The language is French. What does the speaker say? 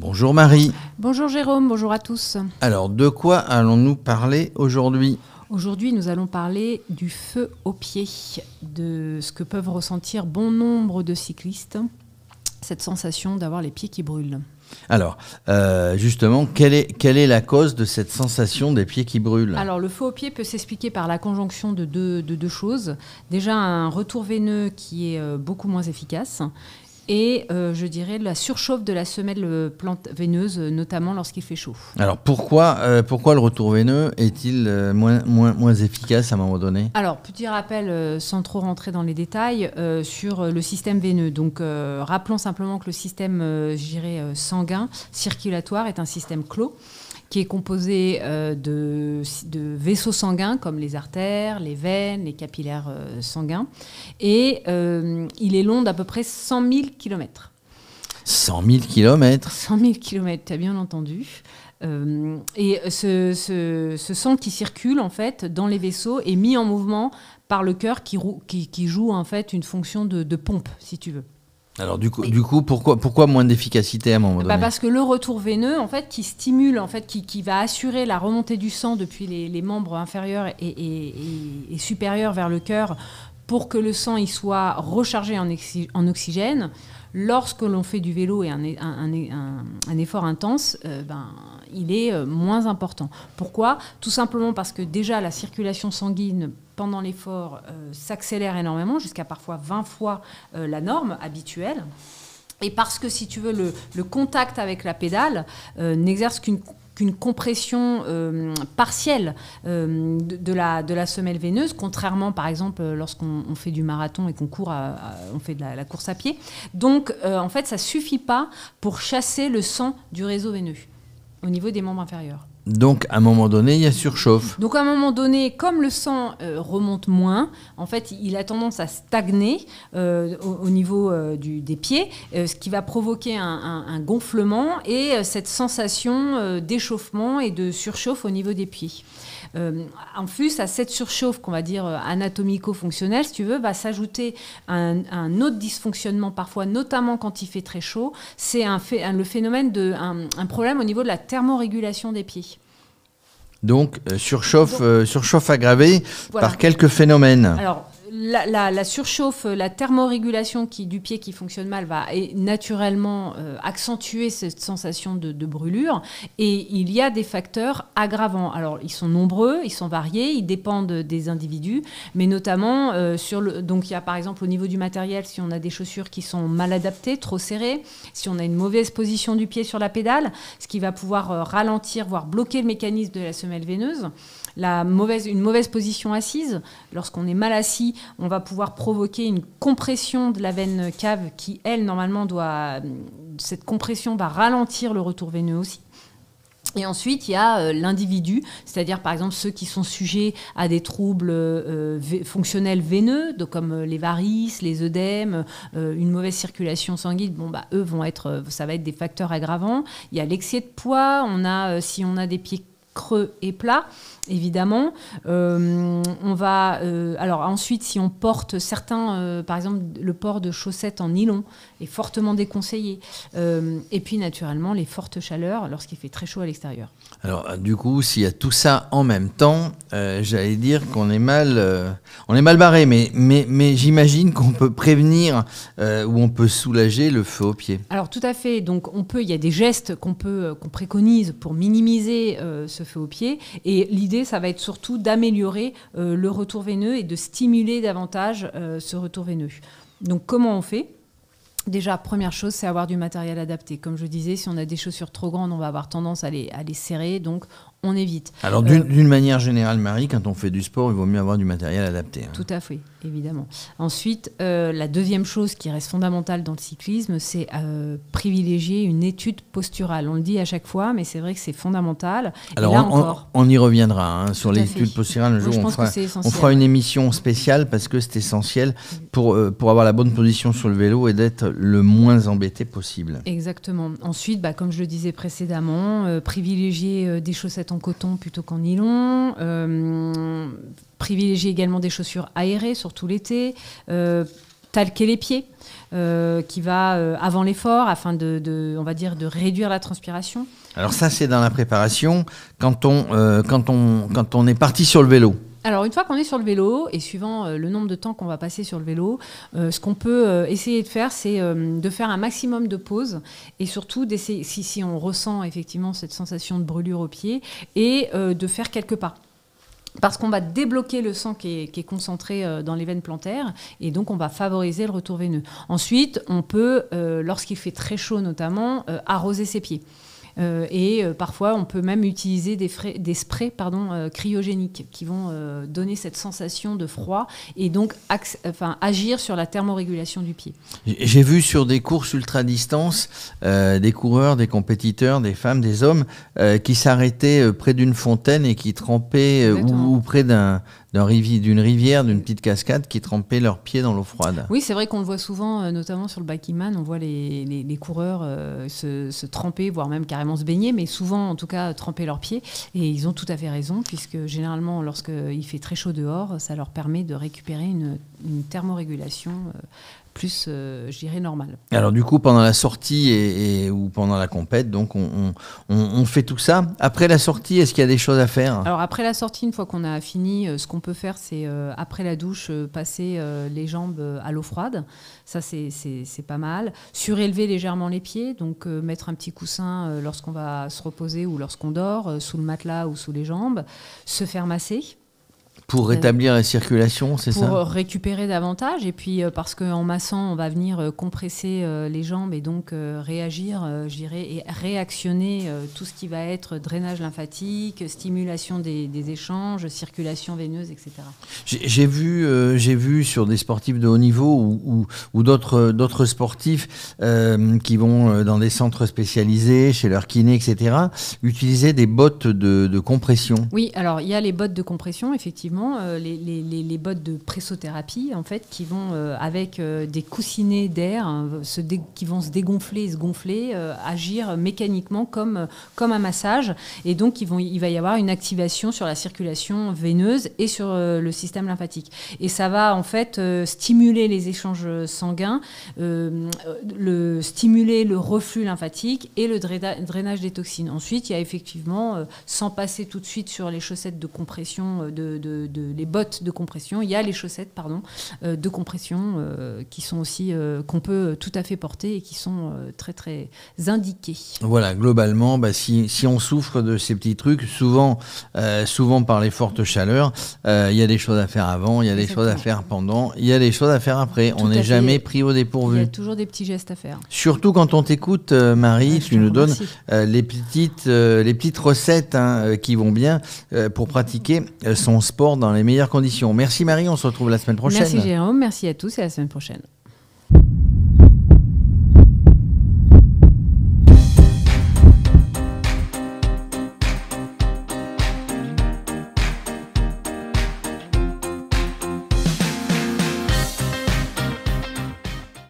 Bonjour Marie. Bonjour Jérôme, bonjour à tous. Alors, de quoi allons-nous parler aujourd'hui ? Aujourd'hui, nous allons parler du feu aux pieds, de ce que peuvent ressentir bon nombre de cyclistes, cette sensation d'avoir les pieds qui brûlent. Alors, justement, quelle est la cause de cette sensation des pieds qui brûlent ? Alors, le feu aux pieds peut s'expliquer par la conjonction de deux choses. Déjà, un retour veineux qui est beaucoup moins efficace. Et je dirais la surchauffe de la semelle veineuse, notamment lorsqu'il fait chaud. Alors pourquoi le retour veineux est-il moins efficace à un moment donné ? Alors, petit rappel, sans trop rentrer dans les détails, sur le système veineux. Donc, rappelons simplement que le système sanguin, circulatoire, est un système clos, qui est composé de vaisseaux sanguins comme les artères, les veines, les capillaires sanguins. Et il est long d'à peu près 100 000 km. 100 000 km ? 100 000 km, tu as bien entendu. Et ce sang qui circule en fait dans les vaisseaux est mis en mouvement par le cœur qui joue en fait une fonction de pompe, si tu veux. Alors du coup, pourquoi moins d'efficacité à un moment donné ? Parce que le retour veineux, en fait, qui stimule, en fait, qui va assurer la remontée du sang depuis les membres inférieurs et supérieurs vers le cœur pour que le sang y soit rechargé en oxygène. Lorsque l'on fait du vélo et un effort intense, il est moins important. Pourquoi ? Tout simplement parce que déjà la circulation sanguine pendant l'effort s'accélère énormément, jusqu'à parfois 20 fois la norme habituelle. Et parce que, si tu veux, le contact avec la pédale n'exerce qu'une compression partielle de la semelle veineuse, contrairement par exemple lorsqu'on fait du marathon et qu'on court, on fait de la course à pied. Donc en fait ça ne suffit pas pour chasser le sang du réseau veineux au niveau des membres inférieurs. Donc, à un moment donné, il y a surchauffe. Donc, à un moment donné, comme le sang remonte moins, en fait, il a tendance à stagner au niveau des pieds, ce qui va provoquer un gonflement et cette sensation d'échauffement et de surchauffe au niveau des pieds. En plus, à cette surchauffe qu'on va dire anatomico-fonctionnelle, si tu veux, va s'ajouter un autre dysfonctionnement parfois, notamment quand il fait très chaud, c'est le phénomène un problème au niveau de la thermorégulation des pieds. Donc, surchauffe aggravée par quelques phénomènes. Alors, la surchauffe, la thermorégulation du pied qui fonctionne mal va naturellement accentuer cette sensation de brûlure. Et il y a des facteurs aggravants. Alors, ils sont nombreux, ils sont variés, ils dépendent des individus. Mais notamment, donc il y a par exemple au niveau du matériel, si on a des chaussures qui sont mal adaptées, trop serrées, si on a une mauvaise position du pied sur la pédale, ce qui va pouvoir ralentir, voire bloquer le mécanisme de la semelle veineuse. Une mauvaise position assise, lorsqu'on est mal assis, on va pouvoir provoquer une compression de la veine cave qui, elle, normalement, cette compression va ralentir le retour veineux aussi. Et ensuite, il y a l'individu, c'est-à-dire par exemple ceux qui sont sujets à des troubles fonctionnels veineux, comme les varices, les œdèmes, une mauvaise circulation sanguine. Eux ça va être des facteurs aggravants. Il y a l'excès de poids. Si on a des pieds creux et plats, évidemment. Alors ensuite, si on porte certains, par exemple, le port de chaussettes en nylon est fortement déconseillé. Et puis, naturellement, les fortes chaleurs lorsqu'il fait très chaud à l'extérieur. Alors, du coup, s'il y a tout ça en même temps, j'allais dire qu'on est mal barré. Mais j'imagine qu'on peut prévenir ou on peut soulager le feu aux pieds. Alors, tout à fait. Donc, il y a des gestes qu'on préconise pour minimiser ce feu aux pieds. Et l'idée, ça va être surtout d'améliorer le retour veineux et de stimuler davantage ce retour veineux. Donc, comment on fait ? Déjà, première chose, c'est avoir du matériel adapté. Comme je disais, si on a des chaussures trop grandes, on va avoir tendance à les serrer, donc on évite. Alors, d'une manière générale, Marie, quand on fait du sport, il vaut mieux avoir du matériel adapté. Tout à fait, évidemment. Ensuite, la deuxième chose qui reste fondamentale dans le cyclisme, c'est privilégier une étude posturale. On le dit à chaque fois, mais c'est vrai que c'est fondamental. Alors, et là, on y reviendra sur l'étude posturale. Un jour, on fera une émission spéciale parce que c'est essentiel pour avoir la bonne position sur le vélo et d'être le moins embêté possible. Exactement. Ensuite, comme je le disais précédemment, privilégier des chaussettes en coton plutôt qu'en nylon, privilégier également des chaussures aérées, surtout l'été, talquer les pieds. qui va avant l'effort afin on va dire, de réduire la transpiration. Alors ça, c'est dans la préparation quand on est parti sur le vélo. Alors, une fois qu'on est sur le vélo, et suivant le nombre de temps qu'on va passer sur le vélo, ce qu'on peut essayer de faire, c'est de faire un maximum de pauses et surtout d'essayer, si on ressent effectivement cette sensation de brûlure au pied, et de faire quelques pas. Parce qu'on va débloquer le sang qui est concentré dans les veines plantaires et donc on va favoriser le retour veineux. Ensuite, on peut, lorsqu'il fait très chaud notamment, arroser ses pieds. Parfois, on peut même utiliser des sprays cryogéniques qui vont donner cette sensation de froid et donc agir sur la thermorégulation du pied. J'ai vu sur des courses ultra-distance des coureurs, des compétiteurs, des femmes, des hommes qui s'arrêtaient près d'une fontaine et qui trempaient ou près d'une rivière, d'une petite cascade, qui trempaient leurs pieds dans l'eau froide. Oui, c'est vrai qu'on le voit souvent, notamment sur le Bikiman, on voit les coureurs se tremper, voire même carrément se baigner, mais souvent, en tout cas, tremper leurs pieds. Et ils ont tout à fait raison, puisque généralement, lorsqu'il fait très chaud dehors, ça leur permet de récupérer une thermorégulation plus, je dirais, normale. Alors du coup, pendant la sortie ou pendant la compète, donc on fait tout ça. Après la sortie, est-ce qu'il y a des choses à faire ? Alors après la sortie, une fois qu'on a fini, ce qu'on peut faire, c'est après la douche, passer les jambes à l'eau froide. Ça, c'est pas mal. Surélever légèrement les pieds, donc mettre un petit coussin lorsqu'on va se reposer ou lorsqu'on dort, sous le matelas ou sous les jambes. Se faire masser. Pour rétablir la circulation, c'est ça ? Pour récupérer davantage. Et puis, parce qu'en massant, on va venir compresser les jambes et donc réagir, je dirais, et réactionner tout ce qui va être drainage lymphatique, stimulation des échanges, circulation veineuse, etc. J'ai vu sur des sportifs de haut niveau ou d'autres sportifs qui vont dans des centres spécialisés, chez leur kiné, etc., utiliser des bottes de compression. Oui, alors il y a les bottes de compression, effectivement. Les bottes de pressothérapie, en fait, qui vont avec des coussinets d'air qui vont se dégonfler et se gonfler, agir mécaniquement comme un massage. Et donc, il va y avoir une activation sur la circulation veineuse et sur le système lymphatique. Et ça va, en fait, stimuler les échanges sanguins, stimuler le reflux lymphatique et le drainage des toxines. Ensuite, il y a effectivement, sans passer tout de suite sur les chaussettes de compression, les bottes de compression, il y a les chaussettes de compression qui sont aussi qu'on peut tout à fait porter et qui sont très très indiquées. Voilà, globalement, si on souffre de ces petits trucs, souvent par les fortes chaleurs, il y a des choses à faire avant, il y a des choses à faire pendant, il y a des choses à faire après. On n'est jamais pris au dépourvu. Il y a toujours des petits gestes à faire. Surtout quand on t'écoute, Marie, tu nous donnes les petites recettes qui vont bien pour pratiquer son sport dans les meilleures conditions. Merci Marie, on se retrouve la semaine prochaine. Merci Jérôme, merci à tous et à la semaine prochaine.